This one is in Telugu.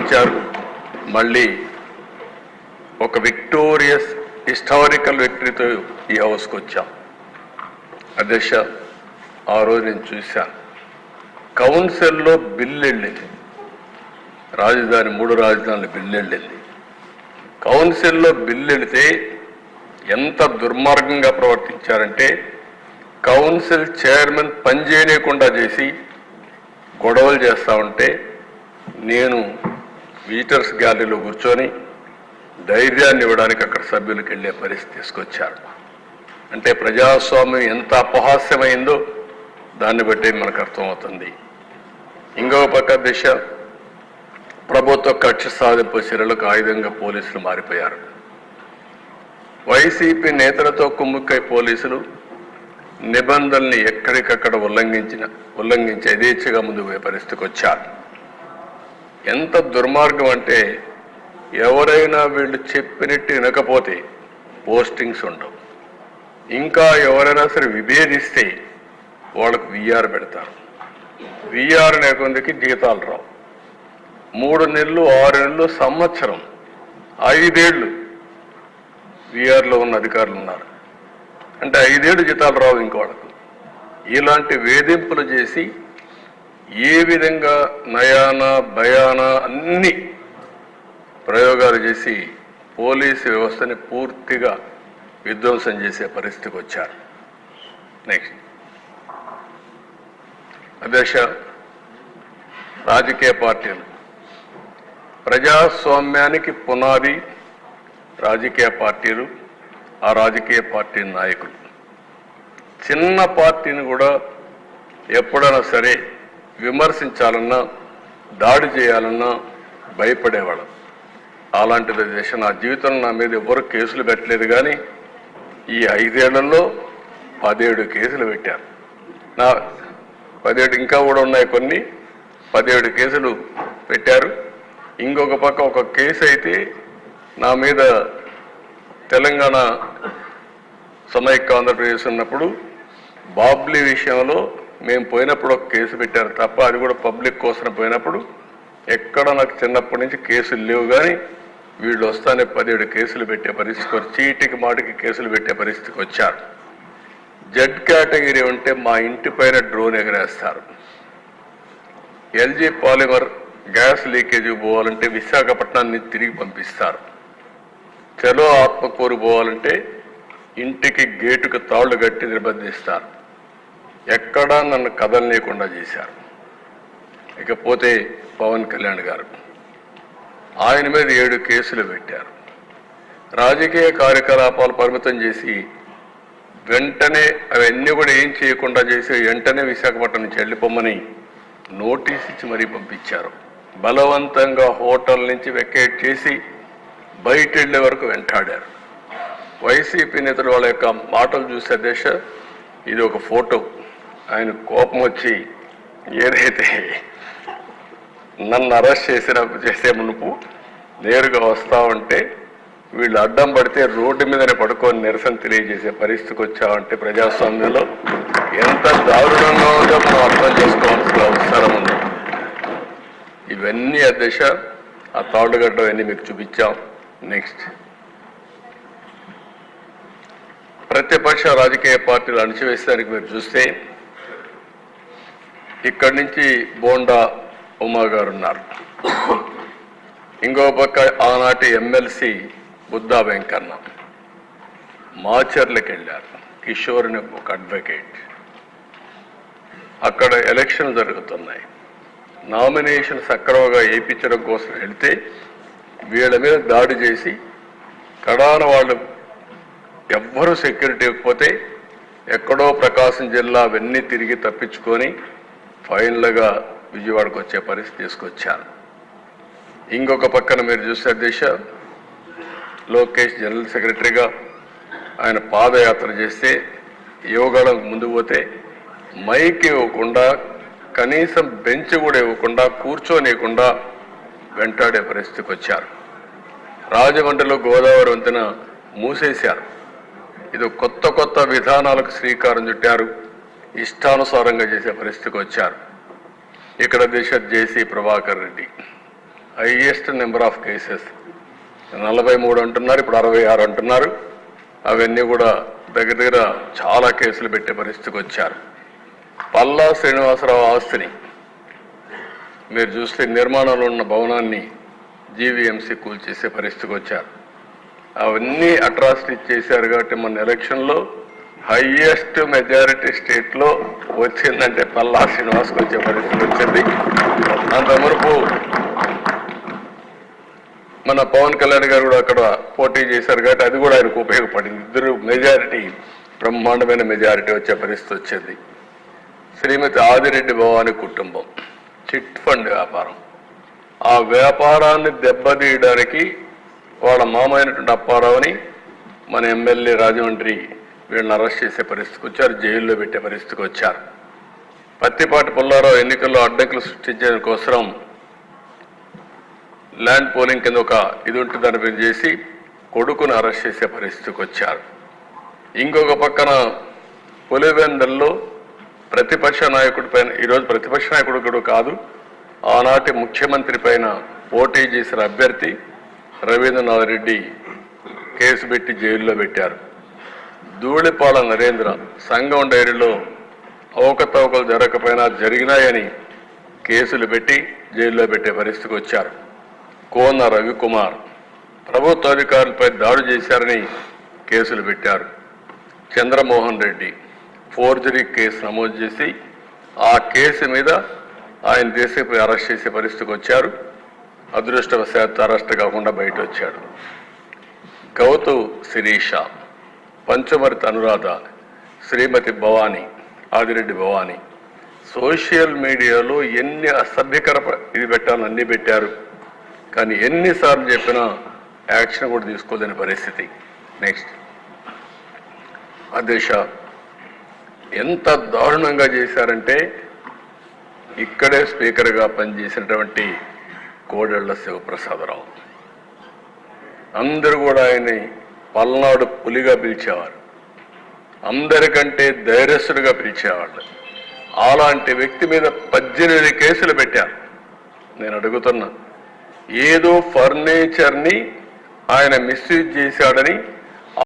గెలిపించారు. మళ్ళీ ఒక విక్టోరియస్ హిస్టారికల్ విక్టరీతో ఈ హౌస్కి వచ్చాం. అధ్యక్ష, ఆ రోజు నేను చూశాను, కౌన్సిల్లో బిల్లు వెళ్ళింది, రాజధాని 3 రాజధానుల బిల్లు వెళ్ళింది. కౌన్సిల్లో బిల్లు వెళితే ఎంత దుర్మార్గంగా ప్రవర్తించారంటే, కౌన్సిల్ చైర్మన్ పనిచేయకుండా చేసి గొడవలు చేస్తూ ఉంటే నేను విజిటర్స్ గ్యాలరీలో కూర్చొని ధైర్యాన్ని ఇవ్వడానికి అక్కడ సభ్యులకు వెళ్ళే పరిస్థితి తీసుకొచ్చారు. అంటే ప్రజాస్వామ్యం ఎంత అపహాస్యమైందో దాన్ని బట్టి మనకు అర్థమవుతుంది. ఇంకో పక్క దిశ, ప్రభుత్వ కక్ష సాధింపు చర్యలకు ఆయుధంగా పోలీసులు మారిపోయారు. వైసీపీ నేతలతో కుమ్ముక్కై పోలీసులు నిబంధనల్ని ఎక్కడికక్కడ ఉల్లంఘించి యథేచ్ఛగా ముందుకు పోయే పరిస్థితికి వచ్చారు. ఎంత దుర్మార్గం అంటే, ఎవరైనా వీళ్ళు చెప్పినట్టు వినకపోతే పోస్టింగ్స్ ఉండవు. ఇంకా ఎవరైనా సరే విభేదిస్తే వాళ్ళకు విఆర్ పెడతారు. విఆర్ అనే కొందికి జీతాలు రావు. 3 నెలలు, 6 నెలలు, సంవత్సరం, 5 ఏళ్ళు విఆర్లో ఉన్న అధికారులు ఉన్నారు. అంటే 5 ఏళ్ళు జీతాలు రావు ఇంకోళ్ళకు. ఇలాంటి వేధింపులు చేసి ఏ విధంగా నయానా భయానా అన్ని ప్రయోగాలు చేసి పోలీసు వ్యవస్థని పూర్తిగా విధ్వంసం చేసే పరిస్థితికి వచ్చారు. నెక్స్ట్ అధ్యక్ష, రాజకీయ పార్టీలు, ప్రజాస్వామ్యానికి పునాది రాజకీయ పార్టీలు, ఆ రాజకీయ పార్టీ నాయకులు. చిన్న పార్టీని కూడా ఎప్పుడైనా సరే విమర్శించాలన్నా దాడి చేయాలన్నా భయపడేవాళ్ళం. అలాంటిది దేశ నా జీవితంలో నా మీద ఎవరు కేసులు పెట్టలేదు, కానీ ఈ 5 ఏళ్లలో 17 కేసులు పెట్టారు. నా 17 ఇంకా కూడా ఉన్నాయి, కొన్ని 17 కేసులు పెట్టారు. ఇంకొక పక్క ఒక కేసు అయితే నా మీద తెలంగాణ సమైక్య ఆంధ్రప్రదేశ్ ఉన్నప్పుడు బాబ్లీ విషయంలో మేము పోయినప్పుడు ఒక కేసు పెట్టారు తప్ప, అది కూడా పబ్లిక్ కోసం పోయినప్పుడు ఎక్కడ నాకు చిన్నప్పటి నుంచి కేసులు లేవు. కానీ వీళ్ళు వస్తానే 17 కేసులు పెట్టే పరిస్థితికి, చీటికి మాటికి కేసులు పెట్టే పరిస్థితికి వచ్చారు. జెడ్ కేటగిరీ ఉంటే మా ఇంటి పైన డ్రోన్ ఎగరేస్తారు. ఎల్జీ పాలిమర్ గ్యాస్ లీకేజీ పోవాలంటే విశాఖపట్నాన్ని తిరిగి పంపిస్తారు. చలో ఆత్మకూరు పోవాలంటే ఇంటికి గేటుకు తాళ్లు కట్టి నిర్బంధిస్తారు. ఎక్కడా నన్ను కదలనీయకుండా చేశారు. ఇకపోతే పవన్ కళ్యాణ్ గారు, ఆయన మీద 7 కేసులు పెట్టారు. రాజకీయ కార్యకలాపాలు పరిమితం చేసి వెంటనే అవన్నీ కూడా ఏం చేయకుండా చేసి వెంటనే విశాఖపట్నం నుంచి వెళ్ళిపోమని నోటీస్ ఇచ్చి మరీ పంపించారు. బలవంతంగా హోటల్ నుంచి వెకేట్ చేసి బయట వెళ్ళే వరకు వెంటాడారు. వైసీపీ నేతలు వాళ్ళ యొక్క మాటలు చూసే దేశ, ఇది ఒక ఫోటో. ఆయన కోపం వచ్చి ఏదైతే నన్ను అరెస్ట్ చేసే మునుపు నేరుగా వస్తా ఉంటే వీళ్ళు అడ్డం పడితే రోడ్డు మీదనే పడుకొని నిరసన తెలియజేసే పరిస్థితికి వచ్చామంటే ప్రజాస్వామ్యంలో ఎంత దారుణంగా ఉందో మనం అర్థం చేసుకోవాల్సిన అవసరం ఉంది. ఇవన్నీ అధ్యక్ష, ఆ తాళ్ళుగడ్డ అన్నీ మీకు చూపించాం. నెక్స్ట్, ప్రతిపక్ష రాజకీయ పార్టీలు అణచివేసేదానికి మీరు చూస్తే ఇక్కడి నుంచి బోండా ఉమా గారు ఉన్నారు. ఇంకో పక్క ఆనాటి ఎమ్మెల్సీ బుద్ధా వెంకన్న మాచర్లకు వెళ్ళారు. కిషోర్ అని ఒక అడ్వకేట్. అక్కడ ఎలక్షన్ జరుగుతున్నాయి. నామినేషన్ సక్రమంగా వేయించడం కోసం వెళ్తే వీళ్ళ మీద దాడి చేసి కడాన వాళ్ళు ఎవ్వరూ సెక్యూరిటీ ఇవ్వకపోతే ఎక్కడో ప్రకాశం జిల్లా అవన్నీ తిరిగి తప్పించుకొని ఫైనల్గా విజయవాడకు వచ్చే పరిస్థితి తీసుకొచ్చారు. ఇంకొక పక్కన మీరు చూసే దిశ, లోకేష్ జనరల్ సెక్రటరీగా ఆయన పాదయాత్ర చేస్తే యువగళం ముందు పోతే మైక్ ఇవ్వకుండా, కనీసం బెంచ్ కూడా ఇవ్వకుండా, కూర్చోనియకుండా వెంటాడే పరిస్థితికి వచ్చారు. రాజమండ్రిలో గోదావరి వంతెన మూసేశారు. ఇది కొత్త విధానాలకు శ్రీకారం చుట్టారు. ఇష్టానుసారంగా చేసే పరిస్థితికి వచ్చారు. ఇక్కడ Disha JC Prabhakar Reddy, highest number of cases. 43 అంటున్నారు, ఇప్పుడు 66 అంటున్నారు. అవన్నీ కూడా దగ్గర చాలా కేసులు పెట్టే పరిస్థితికి వచ్చారు. పల్లా శ్రీనివాసరావు ఆస్తిని మీరు చూస్తే నిర్మాణంలో ఉన్న భవనాన్ని జీవీఎంసీ కూల్చేసే పరిస్థితికి వచ్చారు. అవన్నీ అట్రాసిటీ చేశారు కాబట్టి మన ఎలక్షన్లో హైయెస్ట్ మెజారిటీ స్టేట్లో వచ్చిందంటే పల్లా శ్రీనివాస్కి వచ్చే పరిస్థితి వచ్చింది. అంత మునుపు మన పవన్ కళ్యాణ్ గారు కూడా అక్కడ పోటీ చేశారు కాబట్టి అది కూడా ఆయనకు ఉపయోగపడింది. ఇద్దరు మెజారిటీ, బ్రహ్మాండమైన మెజారిటీ వచ్చే పరిస్థితి వచ్చింది. శ్రీమతి ఆదిరెడ్డి భవాని కుటుంబం చిట్ ఫండ్ వ్యాపారం, ఆ వ్యాపారాన్ని దెబ్బతీయడానికి వాళ్ళ మామైనటువంటి అప్పారావుని మన ఎమ్మెల్యే రాజమండ్రి వీళ్ళని అరెస్ట్ చేసే పరిస్థితికి వచ్చారు, జైల్లో పెట్టే పరిస్థితికి వచ్చారు. పత్తిపాటి పుల్లారావు ఎన్నికల్లో అడ్డంకులు సృష్టించడం కోసం ల్యాండ్ పోలింగ్ కింద ఒక ఇది ఉంటుందని మీరు చేసి కొడుకును అరెస్ట్ చేసే పరిస్థితికి వచ్చారు. ఇంకొక పక్కన పులివెందల్లో ప్రతిపక్ష నాయకుడి పైన, ఈరోజు ప్రతిపక్ష నాయకుడు కూడా కాదు, ఆనాటి ముఖ్యమంత్రి పైన పోటీ చేసిన అభ్యర్థి రవీంద్రనాథ్ రెడ్డి కేసు పెట్టి జైల్లో పెట్టారు. ధూళిపాల నరేంద్ర సంఘం డైరీలో అవకతవకలు జరగకపోయినా జరిగినాయని కేసులు పెట్టి జైల్లో పెట్టే పరిస్థితికి వచ్చారు. కోన రవికుమార్ ప్రభుత్వ అధికారులపై దాడి చేశారని కేసులు పెట్టారు. చంద్రమోహన్ రెడ్డి ఫోర్జరీ కేసు నమోదు చేసి ఆ కేసు మీద ఆయన దేశంపై అరెస్ట్ చేసే పరిస్థితికి వచ్చారు. అదృష్టవశాత్తు అరెస్ట్ కాకుండా బయట వచ్చాడు. గౌతు శిరీష, పంచమర్తి అనురాధ, శ్రీమతి భవాని, ఆదిరెడ్డి భవాని సోషల్ మీడియాలో ఎన్ని అసభ్యకర ఇది పెట్టాలని అన్నీ పెట్టారు. కానీ ఎన్నిసార్లు చెప్పినా యాక్షన్ కూడా తీసుకోలేని పరిస్థితి. నెక్స్ట్ అధ్యక్ష, ఎంత దారుణంగా చేశారంటే ఇక్కడే స్పీకర్గా పనిచేసినటువంటి కోడెళ్ల శివప్రసాదరావు అందరూ కూడా ఆయన్ని పల్నాడు పులిగా పిలిచేవారు, అందరికంటే ధైర్యస్తుడిగా పిలిచేవాళ్ళు. అలాంటి వ్యక్తి మీద 18 కేసులు పెట్టారు. నేను అడుగుతున్నా, ఏదో ఫర్నిచర్ని ఆయన మిస్యూజ్ చేశాడని